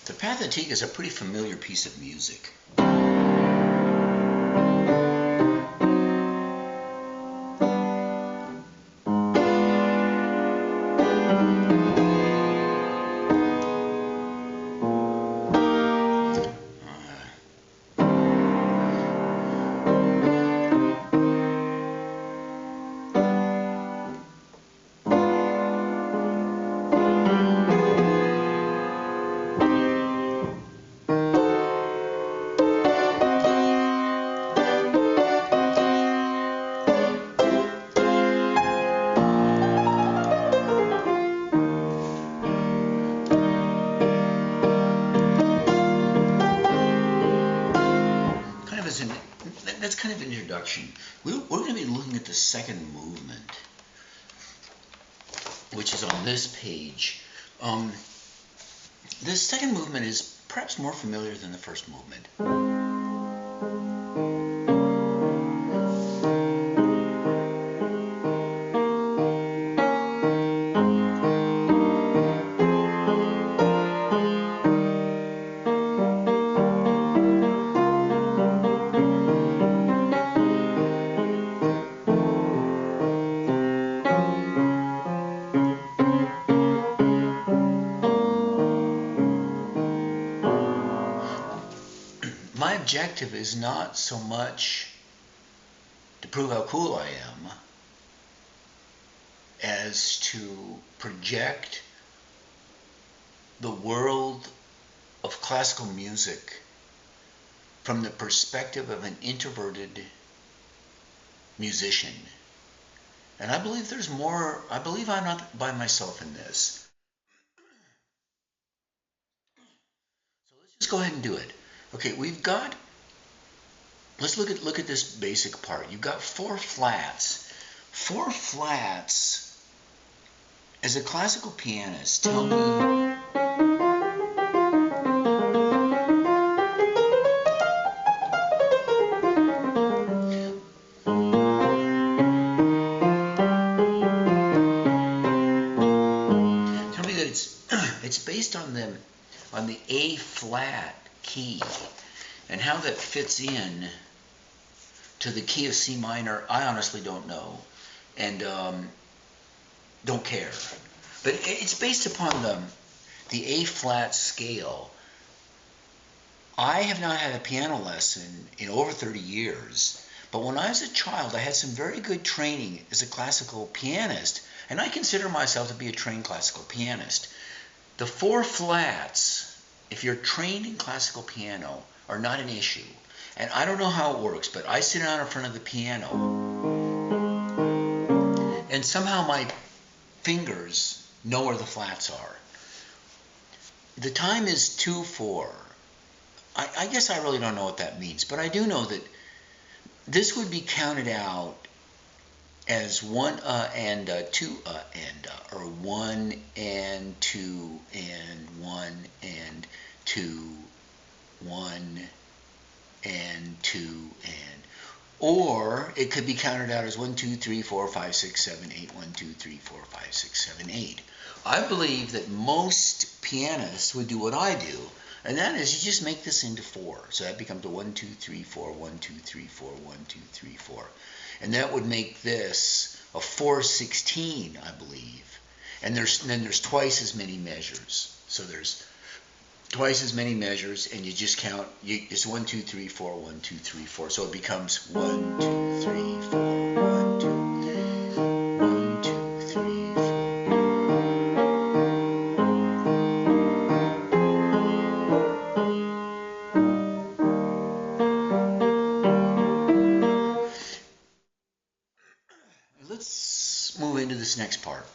The Pathetique is a pretty familiar piece of music. That's kind of an introduction. We're going to be looking at the second movement, which is on this page. This second movement is perhaps more familiar than the first movement. My objective is not so much to prove how cool I am as to project the world of classical music from the perspective of an introverted musician. And I believe there's more. I believe I'm not by myself in this. So let's just go ahead and do it. Okay, we've got, let's look at this basic part. You've got four flats. Four flats, as a classical pianist, tell me, that it's based on the A flat key, and how that fits in to the key of C minor, I honestly don't know, and don't care. But it's based upon the A flat scale. I have not had a piano lesson in over 30 years, but when I was a child, I had some very good training as a classical pianist, and I consider myself to be a trained classical pianist. The four flats, if you're trained in classical piano, are not an issue. And I don't know how it works, but I sit down in front of the piano, and somehow my fingers know where the flats are. The time is 2/4. I guess I really don't know what that means, but I do know that this would be counted out as one and two and or one and two and one and two, one and two and, or it could be counted out as 1, 2, 3, 4, 5, 6, 7, 8, 1, 2, 3, 4, 5, 6, 7, 8. I believe that most pianists would do what I do, and that is you just make this into 4. So that becomes a 1, 2, 3, 4, 1, 2, 3, 4, 1, 2, 3, 4. And that would make this a 4/16, I believe. And then there's twice as many measures. So there's twice as many measures, and you just count. It's 1, 2, 3, 4, 1, 2, 3, 4. So it becomes 1, 2, 3, 4, 1, 2, 1, 2, 3, 4. Let's move into this next part.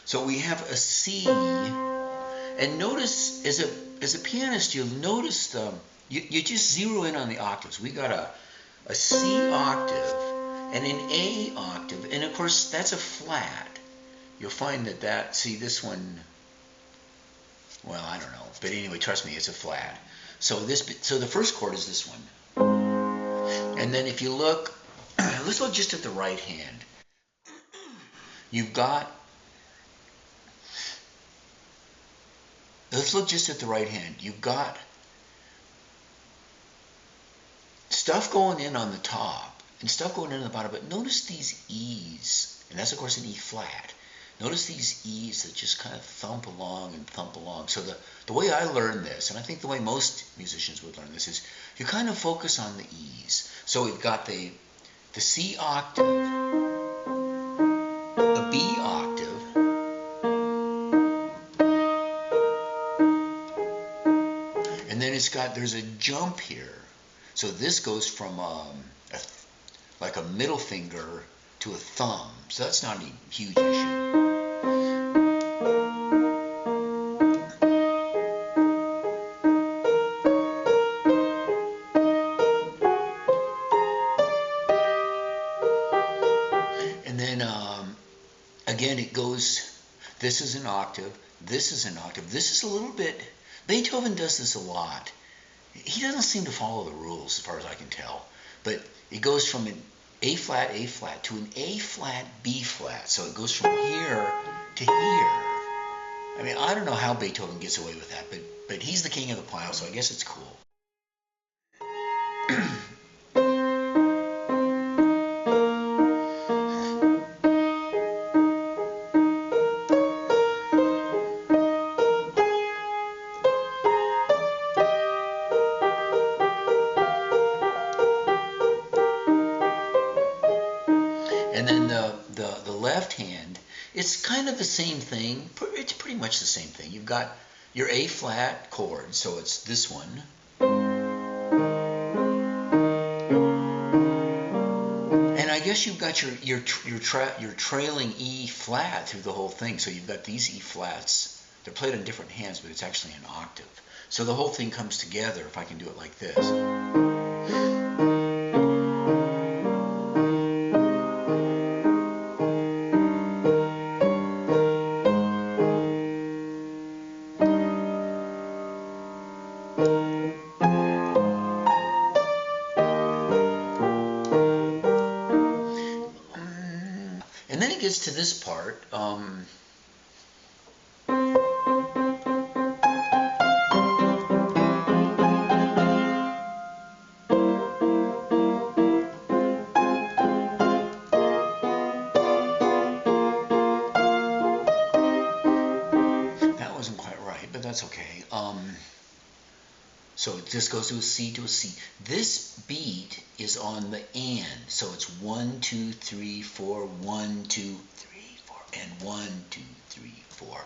So we have a C, and notice as a pianist, you'll notice you just zero in on the octaves. We got a C octave and an A octave, and of course that's a flat. You'll find see this one, well, I don't know, but anyway, trust me, it's a flat. So the first chord is this one, and then if you look, let's look just at the right hand. You've got let's look just at the right hand. You've got stuff going in on the top and stuff going in on the bottom, but notice these E's, and that's of course an E flat. Notice these E's that just kind of thump along and thump along. So the way I learned this, and I think the way most musicians would learn this, is you kind of focus on the E's. So we've got the C octave, the B octave, and then there's a jump here. So this goes from like a middle finger to a thumb. So that's not a huge issue. And then again, it goes, this is an octave, this is an octave. This is a little bit, Beethoven does this a lot. He doesn't seem to follow the rules as far as I can tell. But it goes from an A flat to an A flat, B flat. So it goes from here to here. I mean, I don't know how Beethoven gets away with that, but he's the king of the pile, so I guess it's cool. And then the left hand, it's kind of the same thing. It's pretty much the same thing. You've got your A flat chord, so it's this one. And I guess you've got your trailing E flat through the whole thing. So you've got these E flats. They're played on different hands, but it's actually an octave. So the whole thing comes together if I can do it like this. And then it gets to this part. That wasn't quite right, but that's okay. So it just goes to a C to a C. This beat is on the and, so it's 1, 2, 3, 4, 1, 2, 3, 4, and 1, 2, 3, 4,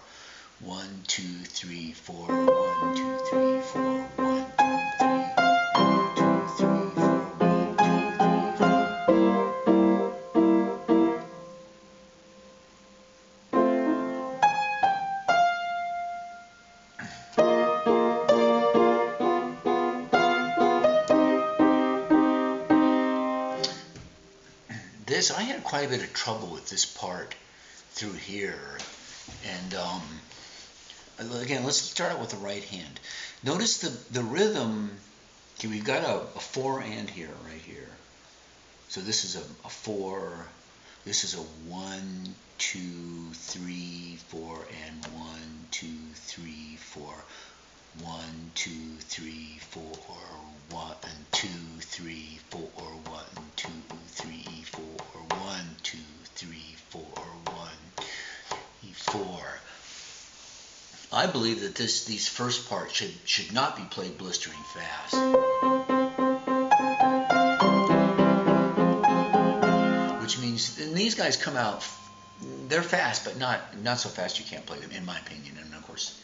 1, 2, 3, 4, 1, 2, 3, 4, 1, 2, 3, 1, 2, 3, 4, 1, 2, 3, 4. This, I had quite a bit of trouble with this part through here, and again, let's start out with the right hand. Notice the rhythm. Okay, we've got a 4 and here, right here. So this is a 4. This is a 1, 2, 3, 4, and 1, 2, 3, 4. 1, 2, 3, 4, 1, 2, 3, 4, 1, 2, 3, 4, 1, 2, 3, 4, 1, 4. I believe that these first parts should not be played blistering fast. Which means, and these guys come out, they're fast, but not so fast you can't play them, in my opinion. And of course,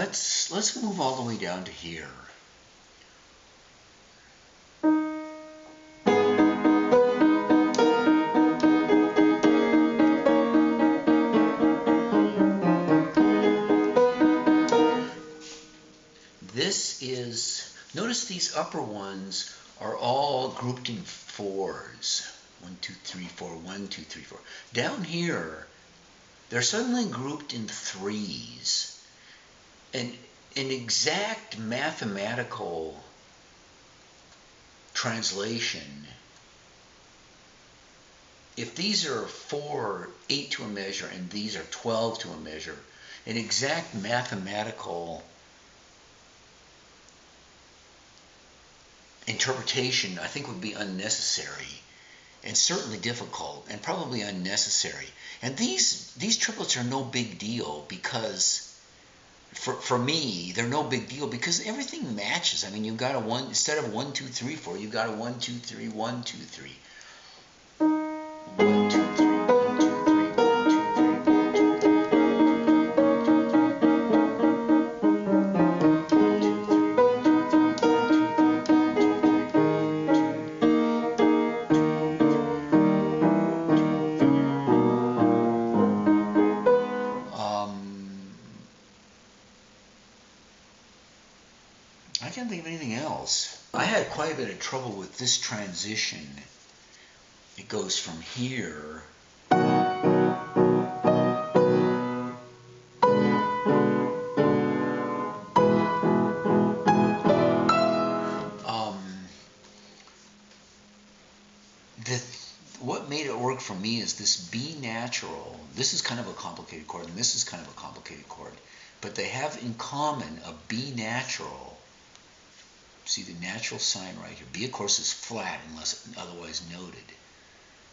let's move all the way down to here. This is, notice these upper ones are all grouped in fours. 1, 2, 3, 4, 1, 2, 3, 4. Down here, they're suddenly grouped in threes. And an exact mathematical translation, if these are 4, 8 to a measure, and these are 12 to a measure, an exact mathematical interpretation, I think, would be unnecessary, and certainly difficult, and probably unnecessary. And these triplets are no big deal because, for me, they're no big deal because everything matches. I mean, you've got a 1, instead of 1, 2, 3, 4, you've got a 1, 2, 3, 1, 2, 3. 1, 2, 3, 1, 2, 3, 1, 2, I can't think of anything else. I had quite a bit of trouble with this transition. It goes from here what made it work for me is this B natural. This is kind of a complicated chord, and this is kind of a complicated chord, but they have in common a B natural. See the natural sign right here. B, of course, is flat unless otherwise noted.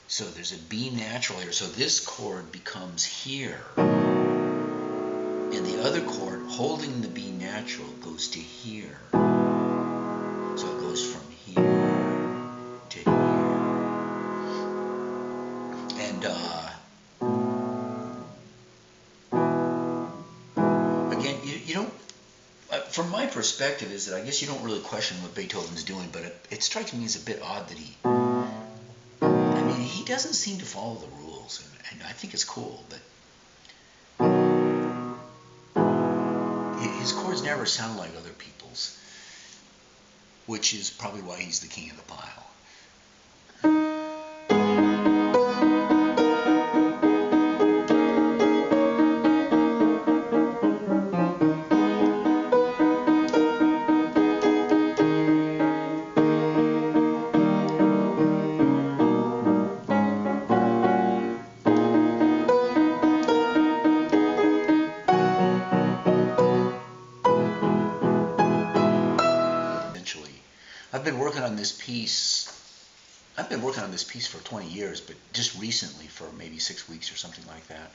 So there's a B natural here. So this chord becomes here. And the other chord, holding the B natural, goes to here. So it goes from here to here. And again, you don't, from my perspective, is that I guess you don't really question what Beethoven's doing, but it strikes me as a bit odd that he doesn't seem to follow the rules, and I think it's cool, but his chords never sound like other people's, which is probably why he's the king of the pile. I've been working on this piece for 20 years, but just recently for maybe 6 weeks or something like that.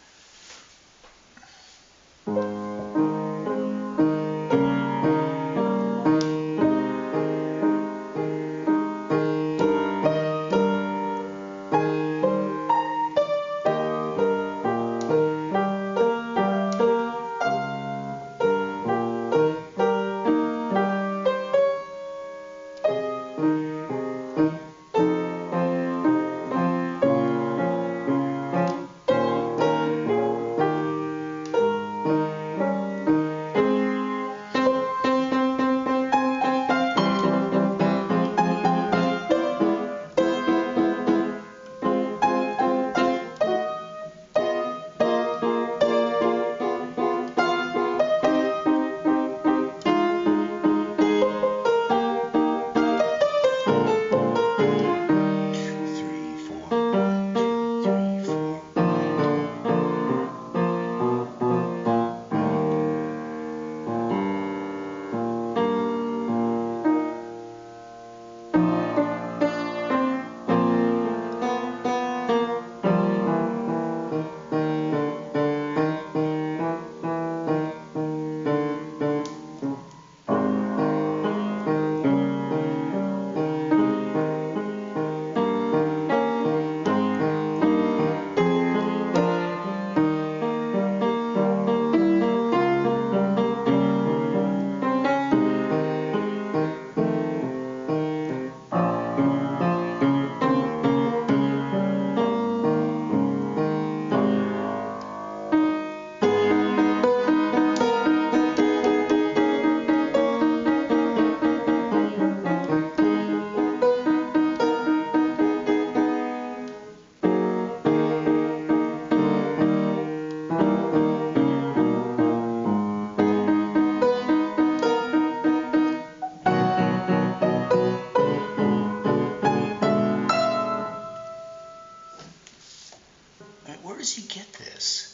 get this?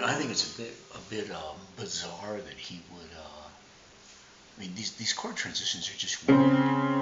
I think it's a bit bizarre that he would. I mean, these chord transitions are just weird.